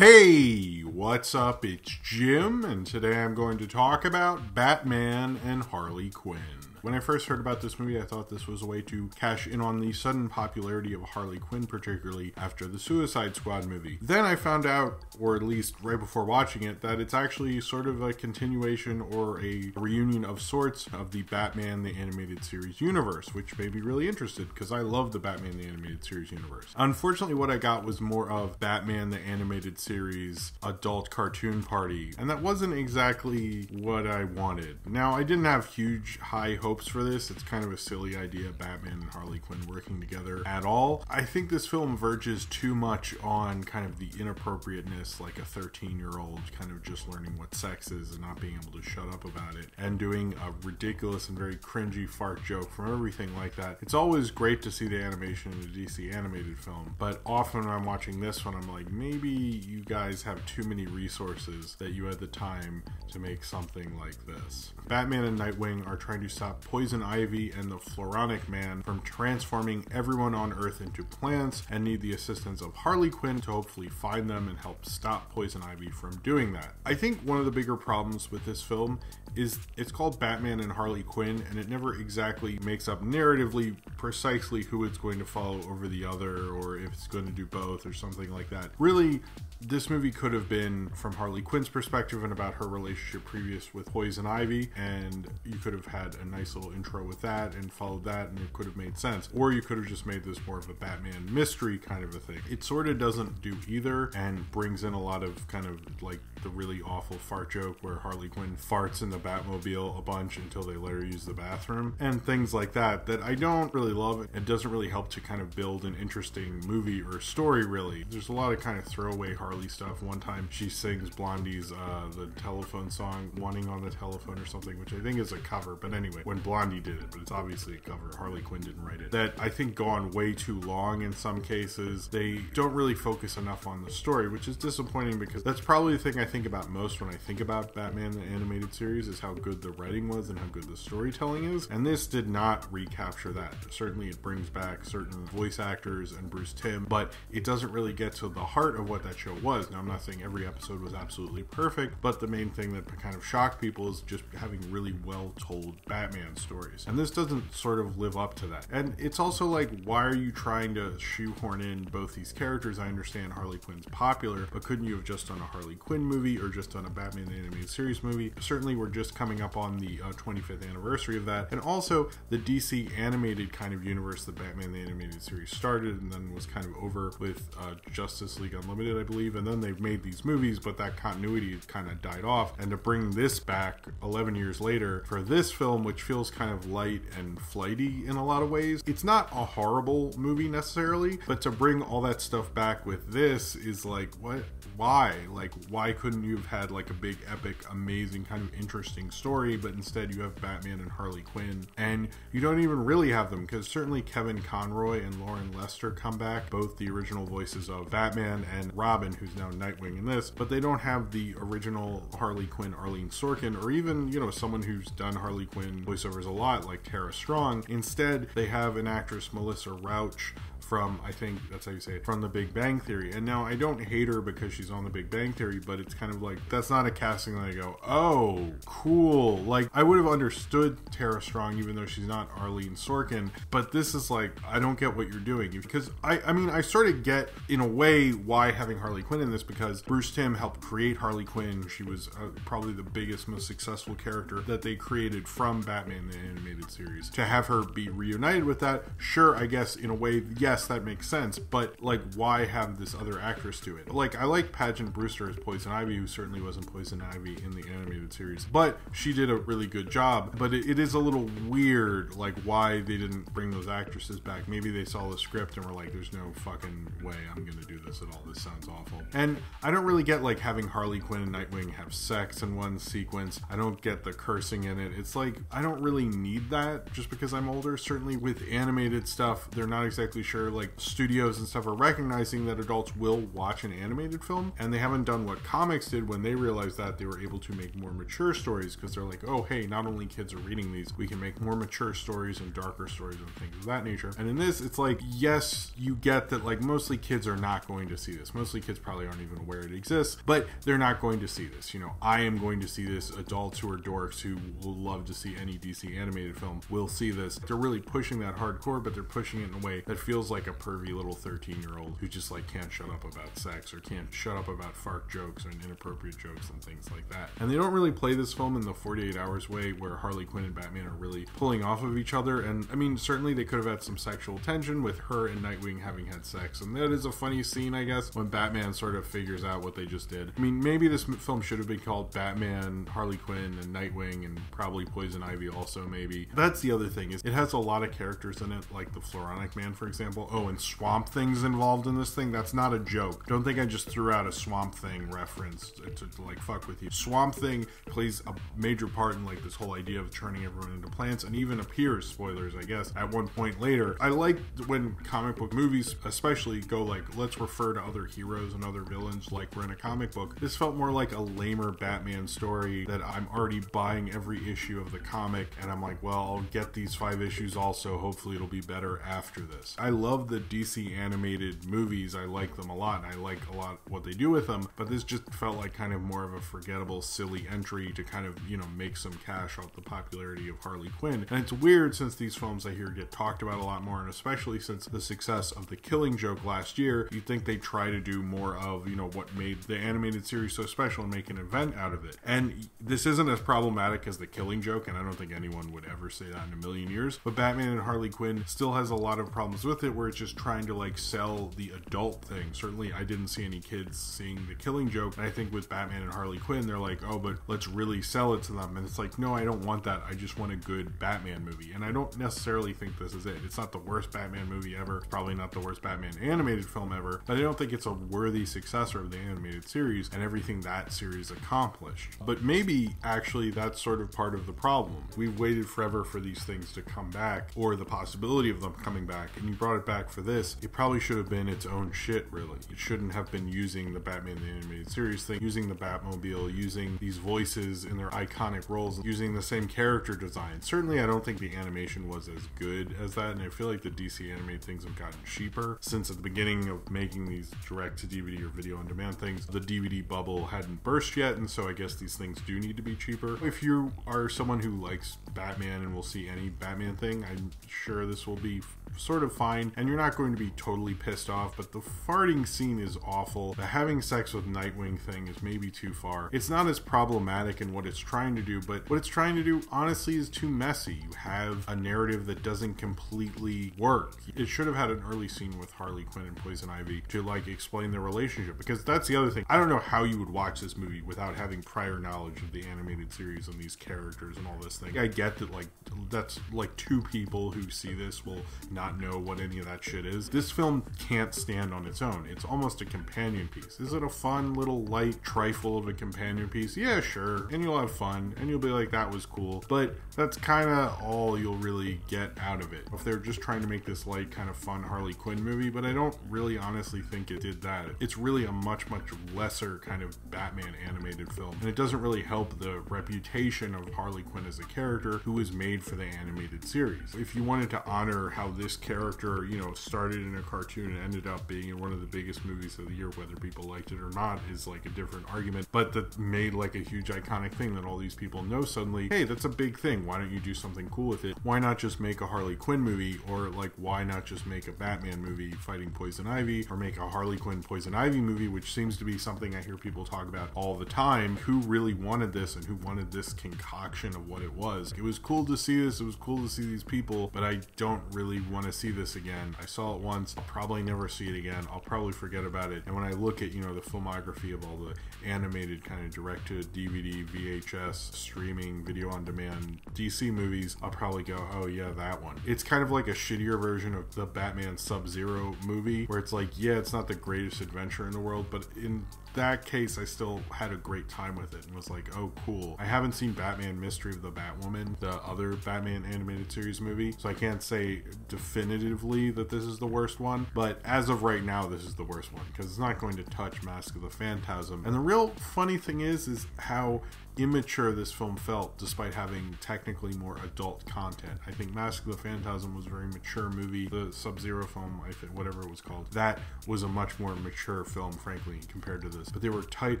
Hey, what's up? It's Jim, and today I'm going to talk about Batman and Harley Quinn. When I first heard about this movie, I thought this was a way to cash in on the sudden popularity of Harley Quinn, particularly after the Suicide Squad movie. Then I found out, or at least right before watching it, that it's actually sort of a continuation or a reunion of sorts of the Batman the Animated Series universe, which made me really interested because I love the Batman the Animated Series universe. Unfortunately, what I got was more of Batman the Animated Series adult cartoon party, and that wasn't exactly what I wanted. Now, I didn't have huge high hopes for this. It's kind of a silly idea, Batman and Harley Quinn working together at all. I think this film verges too much on kind of the inappropriateness, like a 13-year-old kind of just learning what sex is and not being able to shut up about it, and doing a ridiculous and very cringy fart joke from everything like that. It's always great to see the animation in a DC animated film, but often when I'm watching this one, I'm like, maybe you guys have too many resources that you had the time to make something like this. Batman and Nightwing are trying to stop Poison Ivy and the Floronic Man from transforming everyone on Earth into plants, and need the assistance of Harley Quinn to hopefully find them and help stop Poison Ivy from doing that. I think one of the bigger problems with this film is it's called Batman and Harley Quinn, and it never exactly makes up narratively precisely who it's going to follow over the other, or if it's going to do both or something like that. Really, this movie could have been from Harley Quinn's perspective and about her relationship previous with Poison Ivy, and you could have had a nice little intro with that and followed that, and it could have made sense. Or you could have just made this more of a Batman mystery kind of a thing. It sort of doesn't do either, and brings in a lot of kind of like the really awful fart joke where Harley Quinn farts in the Batmobile a bunch until they let her use the bathroom, and things like that that I don't really love. It doesn't really help to kind of build an interesting movie or story, really. There's a lot of kind of throwaway Harley stuff. One time she sings Blondie's the telephone song, Wanting on the Telephone or something, which I think is a cover, but anyway, when Blondie did it, but it's obviously a cover. Harley Quinn didn't write it. That I think go on way too long in some cases. They don't really focus enough on the story, which is disappointing because that's probably the thing I think about most when I think about Batman the Animated Series, is how good the writing was and how good the storytelling is, and this did not recapture that. Certainly it brings back certain voice actors and Bruce Timm, but it doesn't really get to the heart of what that show was. Now, I'm not saying every episode was absolutely perfect, but the main thing that kind of shocked people is just having really well told Batman stories, and this doesn't sort of live up to that. And it's also like, why are you trying to shoehorn in both these characters? I understand Harley Quinn's popular, but couldn't you have just done a Harley Quinn movie or just done a Batman the Animated Series movie? Certainly we're just coming up on the 25th anniversary of that, and also the DC animated kind of universe that Batman the Animated Series started and then was kind of over with Justice League Unlimited, I believe, and then they've made these movies, but that continuity kind of died off. And to bring this back 11 years later for this film, which feels kind of light and flighty in a lot of ways, it's not a horrible movie necessarily, but to bring all that stuff back with this is like, what? Why? Like, why couldn't you have had like a big epic amazing kind of interesting story, but instead you have Batman and Harley Quinn, and you don't even really have them, because certainly Kevin Conroy and Lauren Lester come back, both the original voices of Batman and Robin, who's now Nightwing in this, but they don't have the original Harley Quinn Arlene Sorkin, or even, you know, someone who's done Harley Quinn voiceovers a lot like Tara Strong. Instead, they have an actress, Melissa Rauch, from, I think that's how you say it, from The Big Bang Theory. And now I don't hate her because she's on The Big Bang Theory, but it's kind of like, that's not a casting that I go, oh, cool. Like, I would have understood Tara Strong even though she's not Arlene Sorkin, but this is like, I don't get what you're doing. Because I mean, I sort of get in a way why having Harley Quinn in this, because Bruce Timm helped create Harley Quinn. She was probably the biggest, most successful character that they created from Batman the Animated Series. To have her be reunited with that, sure, I guess in a way, yes, that makes sense, but like, why have this other actress do it? Like, I like Pageant Brewster as Poison Ivy, who certainly wasn't Poison Ivy in the animated series, but she did a really good job. But it is a little weird, like, why they didn't bring those actresses back. Maybe they saw the script and were like, there's no fucking way I'm gonna do this at all. This sounds awful. And I don't really get like having Harley Quinn and Nightwing have sex in one sequence. I don't get the cursing in it. It's like, I don't really need that just because I'm older. Certainly with animated stuff, they're not exactly sure sure like studios and stuff are recognizing that adults will watch an animated film, and they haven't done what comics did when they realized that they were able to make more mature stories, because they're like, oh hey, not only kids are reading these, we can make more mature stories and darker stories and things of that nature. And in this, it's like, yes, you get that like mostly kids are not going to see this. Mostly kids probably aren't even aware it exists, but they're not going to see this. You know, I am going to see this. Adults who are dorks who will love to see any DC animated film will see this. They're really pushing that hardcore, but they're pushing it in a way that feels like a pervy little 13-year-old who just like can't shut up about sex or can't shut up about fart jokes and inappropriate jokes and things like that. And they don't really play this film in the 48 Hours way where Harley Quinn and Batman are really pulling off of each other. And I mean, certainly they could have had some sexual tension with her and Nightwing having had sex, and that is a funny scene, I guess, when Batman sort of figures out what they just did. I mean, maybe this film should have been called Batman, Harley Quinn, and Nightwing, and probably Poison Ivy also, maybe. That's the other thing, is it has a lot of characters in it, like the Floronic Man, for example. Oh, and Swamp Thing's involved in this thing. That's not a joke. Don't think I just threw out a Swamp Thing reference to like fuck with you. Swamp Thing plays a major part in like this whole idea of turning everyone into plants, and even appears, spoilers I guess, at one point later. I like when comic book movies especially go like, let's refer to other heroes and other villains like we're in a comic book. This felt more like a lamer Batman story that I'm already buying every issue of the comic, and I'm like, well, I'll get these 5 issues also, hopefully it'll be better after this. I love the DC animated movies. I like them a lot, and I like a lot what they do with them, but this just felt like kind of more of a forgettable, silly entry to kind of, you know, make some cash off the popularity of Harley Quinn. And it's weird, since these films I hear get talked about a lot more, and especially since the success of The Killing Joke last year, you'd think they try to do more of, you know, what made the animated series so special and make an event out of it. And this isn't as problematic as The Killing Joke, and I don't think anyone would ever say that in a million years, but Batman and Harley Quinn still has a lot of problems with it, where it's just trying to like sell the adult thing. Certainly I didn't see any kids seeing The Killing Joke, and I think with Batman and Harley Quinn, they're like, oh, but let's really sell it to them. And it's like, no, I don't want that. I just want a good Batman movie. And I don't necessarily think this is it. It's not the worst Batman movie ever. It's probably not the worst Batman animated film ever, but I don't think it's a worthy successor of the animated series and everything that series accomplished. But maybe actually that's sort of part of the problem. We've waited forever for these things to come back, or the possibility of them coming back, and you brought it back for this. It probably should have been its own shit, really. It shouldn't have been using the Batman the Animated Series thing, using the Batmobile, using these voices in their iconic roles, using the same character design. Certainly I don't think the animation was as good as that, and I feel like the DC animated things have gotten cheaper since at the beginning of making these direct-to-DVD or video-on-demand things, the DVD bubble hadn't burst yet, and so I guess these things do need to be cheaper. If you are someone who likes Batman and will see any Batman thing, I'm sure this will be sort of fine, and you're not going to be totally pissed off, but the farting scene is awful. The having sex with Nightwing thing is maybe too far. It's not as problematic in what it's trying to do, but what it's trying to do honestly is too messy. You have a narrative that doesn't completely work. It should have had an early scene with Harley Quinn and Poison Ivy to like explain their relationship, because that's the other thing. I don't know how you would watch this movie without having prior knowledge of the animated series and these characters and all this thing. I get that like that's like 2 people who see this will not know what any of that shit is. This film can't stand on its own. It's almost a companion piece. Is it a fun little light trifle of a companion piece? Yeah, sure. And you'll have fun and you'll be like, that was cool. But that's kind of all you'll really get out of it. If they're just trying to make this light kind of fun Harley Quinn movie, but I don't really honestly think it did that. It's really a much lesser kind of Batman animated film, and it doesn't really help the reputation of Harley Quinn as a character who was made for the animated series. If you wanted to honor how this character, you know, started in a cartoon and ended up being in one of the biggest movies of the year, whether people liked it or not is like a different argument, but that made like a huge iconic thing that all these people know suddenly, hey, that's a big thing. Why don't you do something cool with it? Why not just make a Harley Quinn movie? Or like, why not just make a Batman movie fighting Poison Ivy, or make a Harley Quinn Poison Ivy movie, which seems to be something I hear people talk about all the time. Who really wanted this, and who wanted this concoction of what it was? It was cool to see this. It was cool to see these people, but I don't really want to see this again. I saw it once. I'll probably never see it again. I'll probably forget about it. And when I look at, you know, the filmography of all the animated kind of direct to DVD, VHS, streaming, video on demand DC movies, I'll probably go, oh yeah, that one. It's kind of like a shittier version of the Batman Sub-Zero movie, where it's like, yeah, it's not the greatest adventure in the world, but in that case, I still had a great time with it and was like, oh, cool. I haven't seen Batman Mystery of the Batwoman, the other Batman animated series movie, so I can't say definitively me that this is the worst one, but as of right now, this is the worst one because it's not going to touch Mask of the Phantasm. And the real funny thing is how immature this film felt despite having technically more adult content. I think Mask of the Phantasm was a very mature movie. The Sub-Zero film, I think, whatever it was called, that was a much more mature film, frankly, compared to this. But they were tight,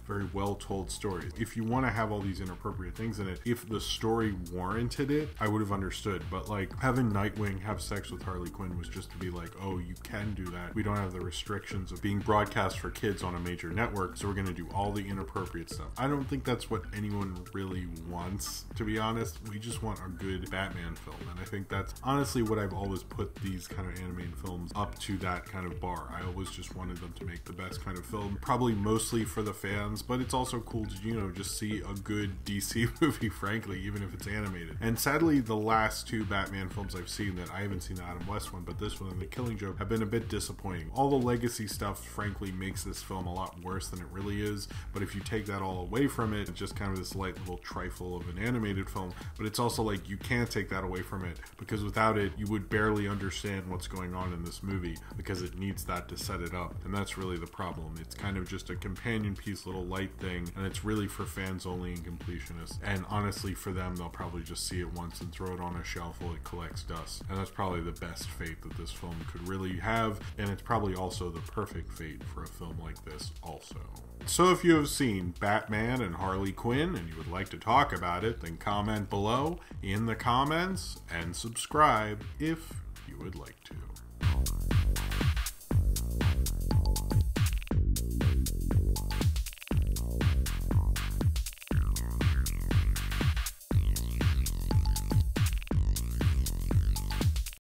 very well told stories. If you want to have all these inappropriate things in it, if the story warranted it, I would have understood. But like having Nightwing have sex with Harley Quinn was just to be like, oh, you can do that. We don't have the restrictions of being broadcast for kids on a major network, so we're going to do all the inappropriate stuff. I don't think that's what anyone really wants, to be honest. We just want a good Batman film, and I think that's honestly what I've always put these kind of animated films up to, that kind of bar. I always just wanted them to make the best kind of film, probably mostly for the fans, but it's also cool to, you know, just see a good DC movie, frankly, even if it's animated. And sadly, the last two Batman films I've seen, that I haven't seen the Adam West one, but this one and The Killing Joke, have been a bit disappointing. All the legacy stuff, frankly, makes this film a lot worse than it really is, but if you take that all away from it, it's just kind of this light little trifle of an animated film. But it's also like, you can't take that away from it, because without it, you would barely understand what's going on in this movie, because it needs that to set it up, and that's really the problem. It's kind of just a companion piece, little light thing, and it's really for fans only and completionists. And honestly, for them, they'll probably just see it once and throw it on a shelf while it collects dust. And that's probably the best fate that this film could really have, and it's probably also the perfect fate for a film like this also. So if you have seen Batman and Harley Quinn and you would like to talk about it, then comment below in the comments and subscribe if you would like to.